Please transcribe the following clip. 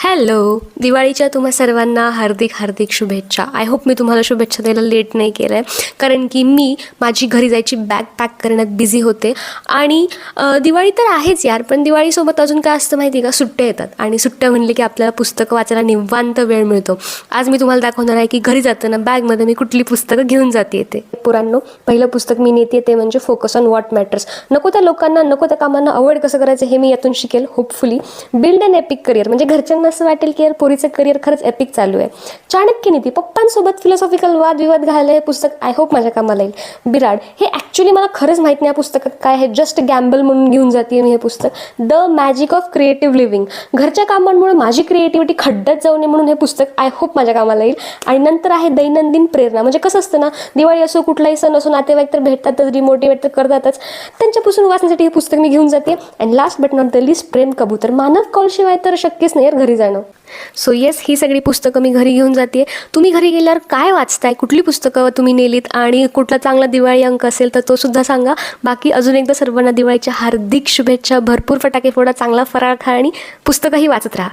Hello, दिवाळीच्या तुम्हा सर्वांना हार्दिक हार्दिक शुभेच्छा. आय होप मी तुम्हाला शुभेच्छा द्यायला लेट नाही केलं आहे, कारण की मी माझी घरी जायची बॅग पॅक करण्यात बिझी होते. आणि दिवाळी तर आहेच यार, पण दिवाळीसोबत अजून काय असतं माहिती आहे का, सुट्ट्या येतात. आणि सुट्ट्या म्हणले की आपल्याला पुस्तकं वाचायला निवांत वेळ मिळतो. आज मी तुम्हाला दाखवणार आहे की घरी जाताना बॅगमध्ये मी कुठली पुस्तकं घेऊन जाते ते. पोरांनो, पहिलं पुस्तक मी नेते ते म्हणजे फोकस ऑन व्हॉट मॅटर्स. नको त्या लोकांना, नको त्या कामांना अवॉइड कसं करायचं हे मी यातून शिकेल होपफुली. बिल्ड अन एपिक करिअर, म्हणजे घरच्यांना असं वाटेल की यार पोरीचं करिअर खरंच एपिक चालू आहे. चाणक्य नीती, पप्पांसोबत फिलॉसॉफिकल वादविवाद घालायला हे पुस्तक आय होप माझ्या कामाला येईल. बिराड, हे ॲक्च्युली मला खरंच माहीत नाही या पुस्तकात काय आहे, जस्ट गॅम्बल म्हणून घेऊन जाते मी हे पुस्तक. The magic of creative living, घरच्या कामांमुळे माझी क्रिएटिव्हिटी खड्ड्यात जाऊ नये म्हणून हे पुस्तक आय होप माझ्या कामाला येईल. आणि नंतर आहे दैनंदिन प्रेरणा, म्हणजे कसं असतं ना, दिवाळी असो कुठलाही सण असो, नातेवाईक तर भेटतातच, डिमोटिवेट तर करतातच, त्यांच्यापासून वाचण्यासाठी हे पुस्तक मी घेऊन जाते. And last but not the list, Prem Kabutar, मानव कॉलशिवाय तर शक्यच नाही यार घरी जाणं. सो येस, ही सगळी पुस्तकं मी घरी घेऊन जाते. तुम्ही घरी गेल्यावर काय वाचताय, कुठली पुस्तकं तुम्ही नेलीत, आणि कुठला चांगला दिवाळी अंक असेल तर तो सुद्धा सांगा. बाकी अजून एकदा सर्वांना दिवाळीच्या हार्दिक शुभेच्छा. भरपूर फटाके फोडा, चांगला फराळ खा आणि पुस्तकंही वाचत राहा.